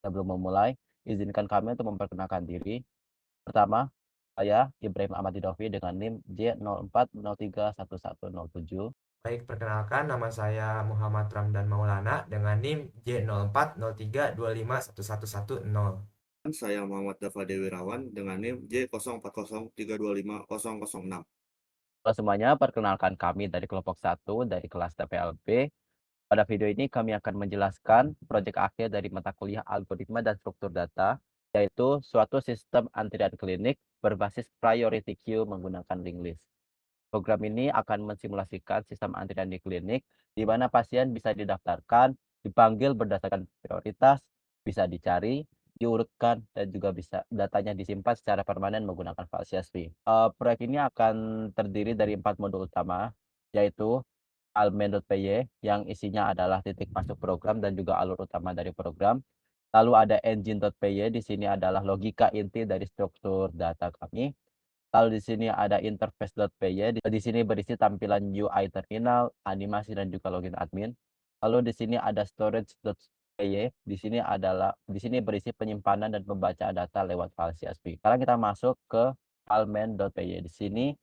Sebelum memulai, izinkan kami untuk memperkenalkan diri. Pertama, saya Ibrahim Ahmad Hidofi dengan NIM J04031107. Baik, perkenalkan nama saya Muhammad Ramdan Maulana dengan NIM J0403251110. Saya Muhammad Dava Dewirawan dengan NIM J0403250006. Halo semuanya, perkenalkan kami dari kelompok 1 dari kelas TPLB. Pada video ini kami akan menjelaskan proyek akhir dari mata kuliah algoritma dan struktur data, yaitu suatu sistem antrian klinik berbasis priority queue menggunakan link list. Program ini akan mensimulasikan sistem antrian di klinik, di mana pasien bisa didaftarkan, dipanggil berdasarkan prioritas, bisa dicari, diurutkan, dan juga bisa datanya disimpan secara permanen menggunakan file CSV. Proyek ini akan terdiri dari 4 modul utama, yaitu almain.py yang isinya adalah titik masuk program dan juga alur utama dari program. Lalu ada engine.py, di sini adalah logika inti dari struktur data kami. Lalu di sini ada interface.py, di sini berisi tampilan UI terminal, animasi dan juga login admin. Lalu di sini ada storage.py, di sini berisi penyimpanan dan pembacaan data lewat file CSV. Sekarang kita masuk ke almain.py. Di sini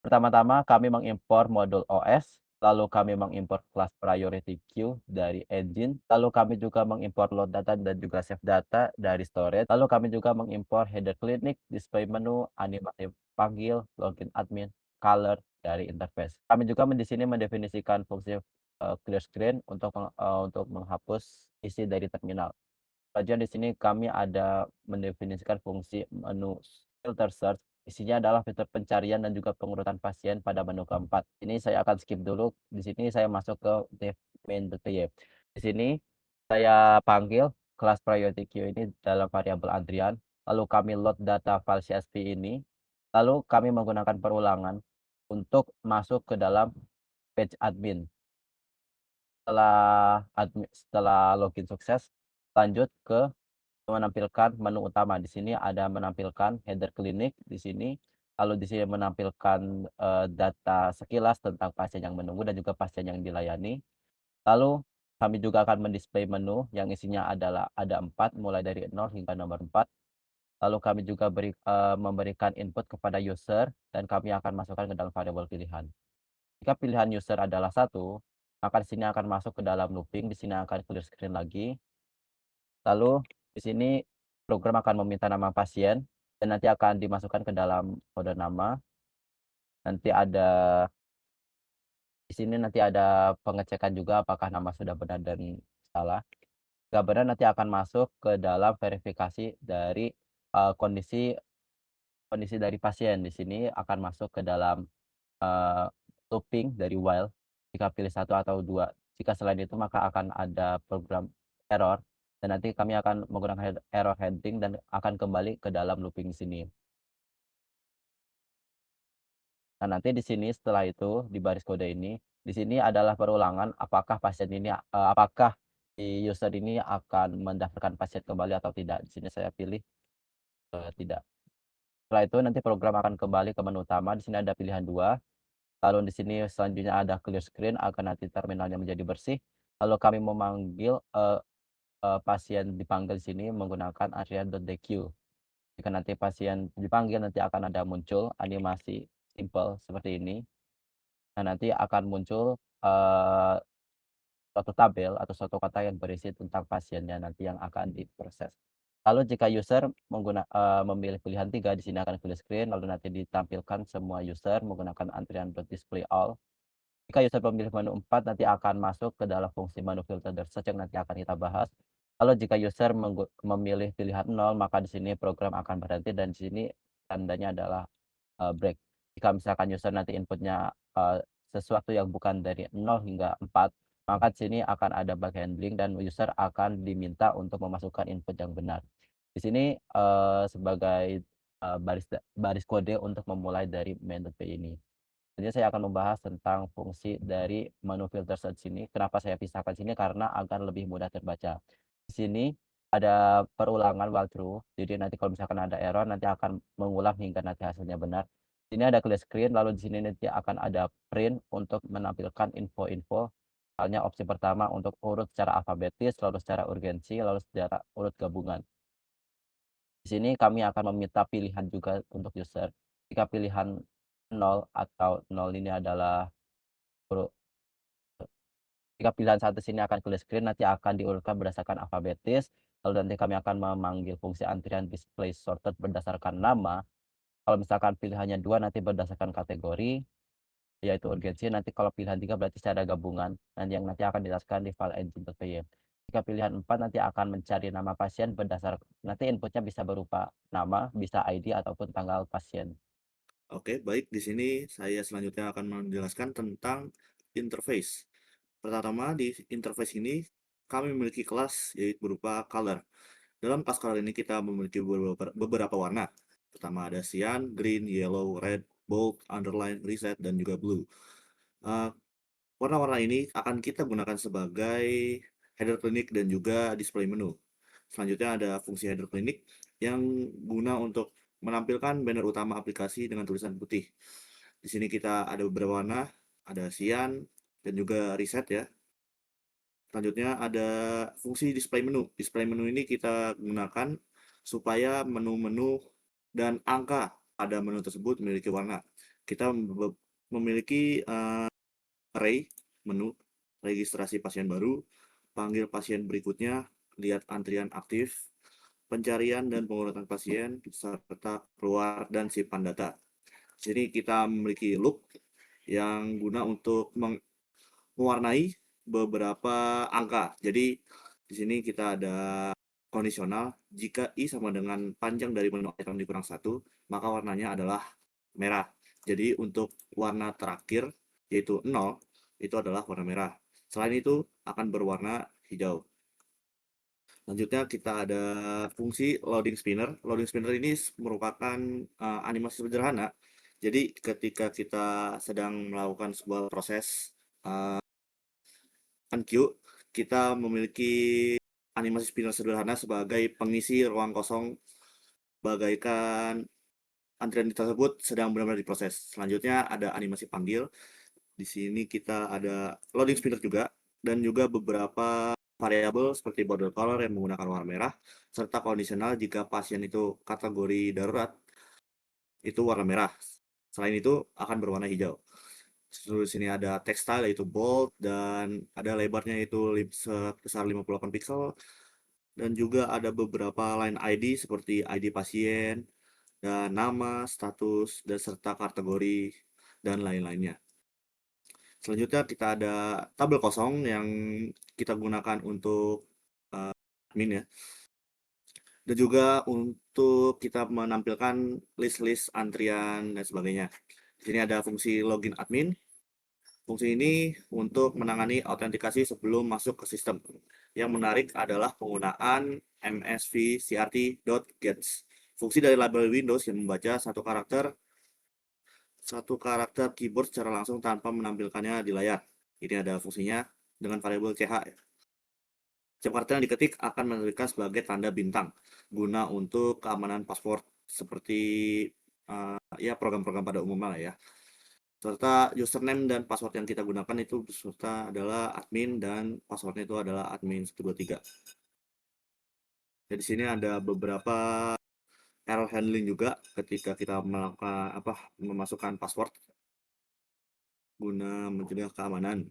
pertama-tama kami mengimpor modul OS, lalu kami mengimpor kelas priority queue dari engine, lalu kami juga mengimpor load data dan juga save data dari storage, lalu kami juga mengimpor header klinik, display menu, animasi panggil, login admin, color dari interface. Kami juga di sini mendefinisikan fungsi clear screen untuk menghapus isi dari terminal. Kemudian di sini kami ada mendefinisikan fungsi menu filter search. Isinya adalah fitur pencarian dan juga pengurutan pasien pada menu keempat. Ini saya akan skip dulu. Di sini saya masuk ke dev main.py. Di sini saya panggil kelas priority queue ini dalam variabel antrian. Lalu kami load data file CSV ini. Lalu kami menggunakan perulangan untuk masuk ke dalam page admin. Setelah login sukses, lanjut ke menampilkan menu utama. Di sini ada menampilkan header klinik di sini, lalu di sini menampilkan, data sekilas tentang pasien yang menunggu dan juga pasien yang dilayani. Lalu kami juga akan mendisplay menu yang isinya adalah ada 4 mulai dari 0 hingga nomor 4. Lalu kami juga memberikan input kepada user dan kami akan masukkan ke dalam variabel pilihan. Jika pilihan user adalah satu, maka di sini akan masuk ke dalam looping, di sini akan clear screen lagi. Lalu di sini program akan meminta nama pasien dan nanti akan dimasukkan ke dalam kode nama. Nanti ada di sini nanti ada pengecekan juga apakah nama sudah benar dan salah. Jika benar nanti akan masuk ke dalam verifikasi dari, kondisi kondisi dari pasien. Di sini akan masuk ke dalam, eee, looping dari while jika pilih satu atau 2. Jika selain itu maka akan ada program error dan nanti kami akan menggunakan error handling dan akan kembali ke dalam looping sini. Nah, nanti di sini setelah itu di baris kode ini, di sini adalah perulangan apakah apakah si user ini akan mendaftarkan pasien kembali atau tidak. Di sini saya pilih, tidak. Setelah itu nanti program akan kembali ke menu utama, di sini ada pilihan 2. Lalu di sini selanjutnya ada clear screen agar nanti terminalnya menjadi bersih. Lalu kami memanggil, pasien dipanggil di sini menggunakan area.deque. Jika nanti pasien dipanggil nanti akan ada muncul animasi simpel seperti ini. Nah, nanti akan muncul, suatu tabel atau suatu kata yang berisi tentang pasiennya nanti yang akan diproses. Lalu jika user memilih pilihan 3 di sini akan full screen, lalu nanti ditampilkan semua user menggunakan antrian display all. Jika user memilih menu 4 nanti akan masuk ke dalam fungsi menu filter dan search yang nanti akan kita bahas. Lalu jika user memilih pilihan 0 maka di sini program akan berhenti dan di sini tandanya adalah, break. Jika misalkan user nanti inputnya, sesuatu yang bukan dari 0 hingga 4 maka di sini akan ada bug handling dan user akan diminta untuk memasukkan input yang benar. Di sini, sebagai, baris kode untuk memulai dari main.py ini. Jadi saya akan membahas tentang fungsi dari menu filter search ini. Kenapa saya pisahkan sini? Karena agar lebih mudah terbaca. Di sini ada perulangan walkthrough. Jadi nanti kalau misalkan ada error nanti akan mengulang hingga nanti hasilnya benar. Ini ada clear screen, lalu di sini nanti akan ada print untuk menampilkan info-info Misalnya opsi pertama untuk urut secara alfabetis, lalu secara urgensi, lalu secara urut gabungan. Di sini kami akan meminta pilihan juga untuk user. Jika pilihan 0 atau 0 ini adalah uru jika pilihan 1 sini akan clear screen, nanti akan diurutkan berdasarkan alfabetis, lalu nanti kami akan memanggil fungsi antrian display sorted berdasarkan nama. Kalau misalkan pilihannya 2 nanti berdasarkan kategori, yaitu urgensi, nanti kalau pilihan 3 berarti secara gabungan, dan yang nanti akan dijelaskan di file engine.py. Jika pilihan 4 nanti akan mencari nama pasien nanti inputnya bisa berupa nama, bisa ID, ataupun tanggal pasien. Oke, baik. Di sini saya selanjutnya akan menjelaskan tentang interface. Pertama, di interface ini kami memiliki kelas yaitu berupa color. Dalam kelas color ini kita memiliki beberapa warna. Pertama ada cyan, green, yellow, red, bold, underline, reset, dan juga blue. Warna-warna ini akan kita gunakan sebagai header klinik dan juga display menu. Selanjutnya ada fungsi header klinik yang guna untuk menampilkan banner utama aplikasi dengan tulisan putih. Di sini kita ada beberapa warna, ada cyan dan juga reset ya. Selanjutnya ada fungsi display menu. Display menu ini kita gunakan supaya menu-menu dan angka pada menu tersebut memiliki warna. Kita memiliki array menu, registrasi pasien baru, panggil pasien berikutnya, lihat antrian aktif, pencarian dan pengurutan pasien, serta keluar dan simpan data. Jadi kita memiliki loop yang guna untuk mewarnai beberapa angka. Jadi di sini kita ada kondisional, jika I sama dengan panjang dari menu item dikurang 1, maka warnanya adalah merah. Jadi untuk warna terakhir, yaitu 0, itu adalah warna merah. Selain itu akan berwarna hijau. Selanjutnya kita ada fungsi loading spinner. Loading spinner ini merupakan animasi sederhana. Jadi ketika kita sedang melakukan sebuah proses unqueue, kita memiliki animasi spinner sederhana sebagai pengisi ruang kosong bagaikan antrian tersebut sedang benar-benar diproses. Selanjutnya ada animasi panggil. Di sini kita ada loading spinner juga, dan juga beberapa variabel seperti border color yang menggunakan warna merah, serta kondisional jika pasien itu kategori darurat, itu warna merah. Selain itu akan berwarna hijau. Di sini ada text style yaitu bold, dan ada lebarnya itu sebesar 58 pixel, dan juga ada beberapa line ID seperti ID pasien, dan nama, status, dan serta kategori, dan lain-lainnya. Selanjutnya kita ada tabel kosong yang kita gunakan untuk admin ya. Dan juga untuk kita menampilkan list-list antrian dan sebagainya. Di sini ada fungsi login admin. Fungsi ini untuk menangani autentikasi sebelum masuk ke sistem. Yang menarik adalah penggunaan msv_crt.gets. Fungsi dari label Windows yang membaca satu karakter keyboard secara langsung tanpa menampilkannya di layar. Ini ada fungsinya dengan variabel ch. Setiap karakter yang diketik akan menampilkan sebagai tanda bintang guna untuk keamanan password seperti ya program-program pada umumnya lah ya. Serta username dan password yang kita gunakan itu serta adalah admin, dan passwordnya itu adalah admin 123. Jadi di sini ada beberapa error handling juga ketika kita melakukan memasukkan password guna mencegah keamanan.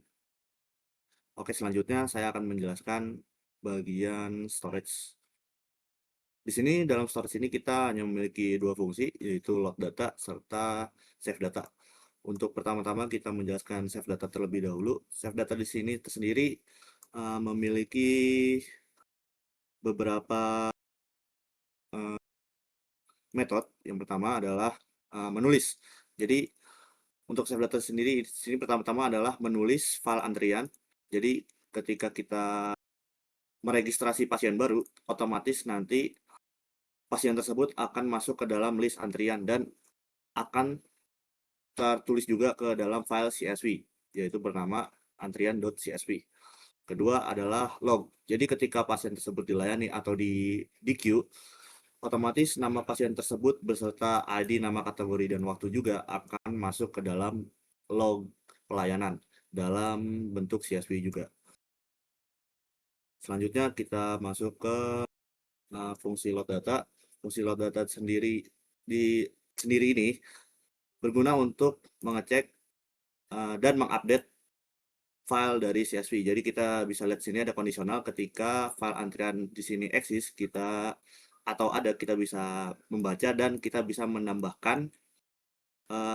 Oke, selanjutnya saya akan menjelaskan bagian storage. Di sini dalam storage ini kita hanya memiliki dua fungsi, yaitu load data serta save data. Untuk pertama-tama kita menjelaskan save data terlebih dahulu. Save data di sini tersendiri memiliki beberapa metode. Yang pertama adalah menulis. Jadi untuk save data sendiri di sini pertama-tama adalah menulis file antrian. Jadi ketika kita meregistrasi pasien baru, otomatis nanti pasien tersebut akan masuk ke dalam list antrian dan akan tertulis juga ke dalam file CSV, yaitu bernama antrian.csv. Kedua adalah log. Jadi ketika pasien tersebut dilayani atau di queue, otomatis nama pasien tersebut beserta ID, nama kategori, dan waktu juga akan masuk ke dalam log pelayanan. dalam bentuk CSV juga. Selanjutnya kita masuk ke fungsi load data. Fungsi load data sendiri ini berguna untuk mengecek dan mengupdate file dari CSV. Jadi kita bisa lihat sini ada kondisional ketika file antrian di sini eksis, kita bisa membaca dan kita bisa menambahkan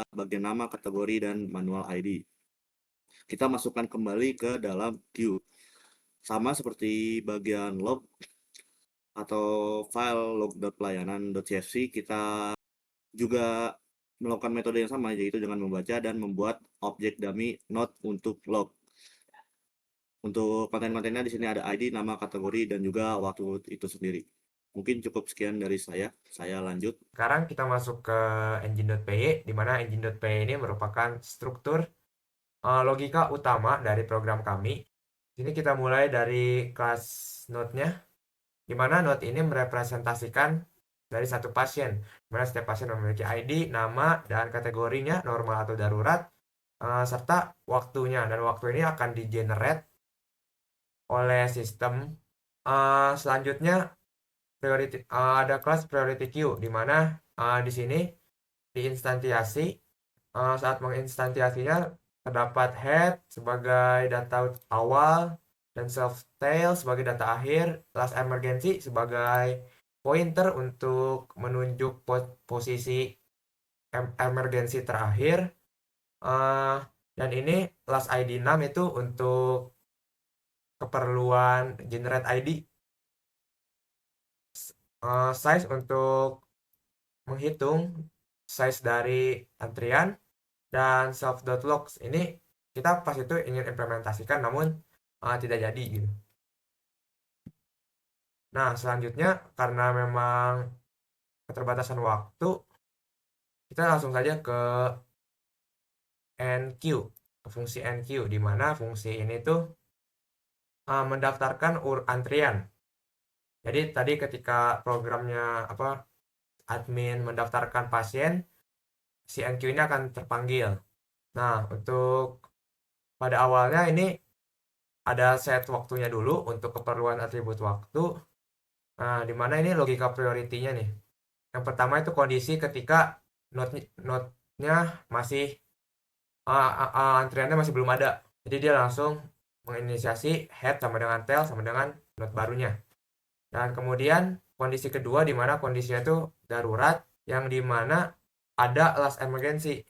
bagian nama, kategori, dan manual ID. Kita masukkan kembali ke dalam queue. Sama seperti bagian log atau file log.pelayanan.csv, kita juga melakukan metode yang sama, yaitu dengan membaca dan membuat objek dummy node untuk log. Untuk konten-kontennya di sini ada ID, nama, kategori, dan juga waktu itu sendiri. Mungkin cukup sekian dari saya. Saya lanjut. Sekarang kita masuk ke engine.py, di mana engine.py ini merupakan struktur logika utama dari program kami. Sini kita mulai dari kelas node-nya, di mana node ini merepresentasikan dari satu pasien, di mana setiap pasien memiliki ID, nama, dan kategorinya, normal atau darurat, serta waktunya. Dan waktu ini akan di-generate oleh sistem. Selanjutnya ada kelas priority queue, di mana di sini diinstansiasi. Saat menginstansiasinya terdapat head sebagai data awal dan self tail sebagai data akhir, last emergency sebagai pointer untuk menunjuk posisi emergency terakhir, dan ini last ID 6 itu untuk keperluan generate ID. Size untuk menghitung size dari antrian, dan self.logs ini kita pas itu ingin implementasikan namun tidak jadi gitu. Nah, selanjutnya karena memang keterbatasan waktu, kita langsung saja ke enqueue, ke fungsi enqueue, di mana fungsi ini tuh mendaftarkan antrian. Jadi tadi ketika programnya admin mendaftarkan pasien, si enqueue ini akan terpanggil. Nah, untuk pada awalnya ini ada set waktunya dulu untuk keperluan atribut waktu. Nah, di mana ini logika priority-nya nih. Yang pertama itu kondisi ketika node-nya masih antriannya masih belum ada. Jadi dia langsung menginisiasi head sama dengan tail sama dengan node barunya. Dan kemudian kondisi kedua di mana kondisinya itu darurat, yang di mana ada last emergency.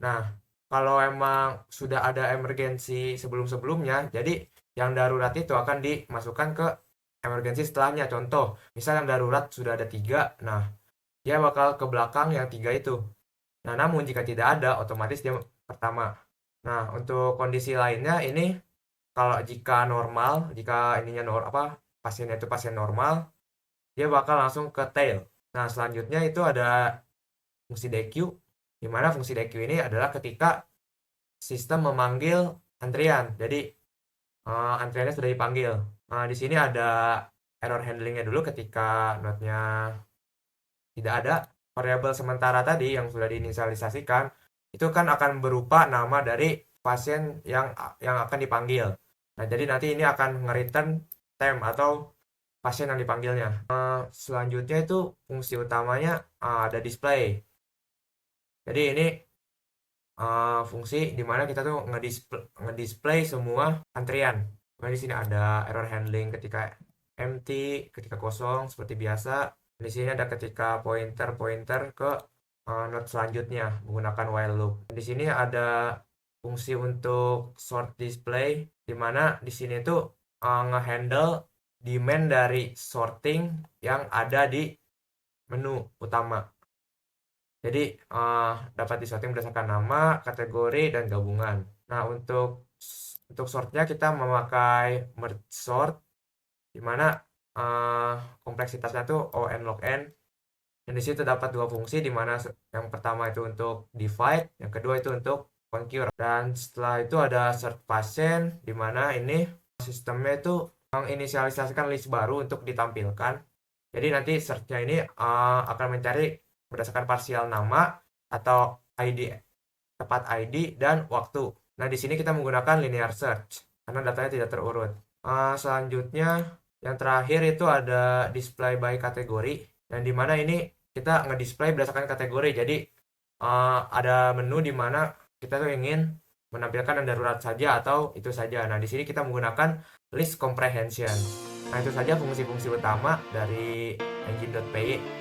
Nah, kalau emang sudah ada emergency sebelum-sebelumnya, jadi yang darurat itu akan dimasukkan ke emergency setelahnya. Contoh, misal yang darurat sudah ada 3, nah dia bakal ke belakang yang 3 itu. Nah, namun jika tidak ada, otomatis dia pertama. Nah, untuk kondisi lainnya ini kalau jika normal, jika ininya pasiennya itu pasien normal, dia bakal langsung ke tail. Nah, selanjutnya itu ada fungsi dequeue, di mana fungsi dequeue ini adalah ketika sistem memanggil antrian. Jadi antriannya sudah dipanggil. Nah, di sini ada error handlingnya dulu ketika node-nya tidak ada. Variabel sementara tadi yang sudah diinisialisasikan itu kan akan berupa nama dari pasien yang akan dipanggil. Nah, jadi nanti ini akan nge-return temp atau pasien yang dipanggilnya. Selanjutnya itu fungsi utamanya ada display. Jadi ini fungsi dimana kita tuh ngedisplay semua antrian. Nah, di sini ada error handling ketika empty, ketika kosong seperti biasa. Di sini ada ketika pointer ke node selanjutnya menggunakan while loop. Di sini ada fungsi untuk sort display, di mana di sini tuh ngehandle demand dari sorting yang ada di menu utama. Jadi dapat disorting berdasarkan nama, kategori, dan gabungan. Nah, untuk sortnya kita memakai merge sort, di mana kompleksitasnya tuh on log n. Dan di situ dapat dua fungsi, di mana yang pertama itu untuk divide, yang kedua itu untuk concur. Dan setelah itu ada search pasien, di mana ini sistemnya itu menginisialisasikan list baru untuk ditampilkan. Jadi nanti search-nya ini akan mencari berdasarkan parsial nama atau ID, tepat ID, dan waktu. Nah, di sini kita menggunakan linear search karena datanya tidak terurut. Selanjutnya, yang terakhir itu ada display by kategori, yang dimana ini kita nge-display berdasarkan kategori. Jadi ada menu di mana kita tuh ingin menampilkan yang darurat saja atau itu saja. Nah, di sini kita menggunakan list comprehension. Nah, itu saja fungsi-fungsi utama dari engine.py.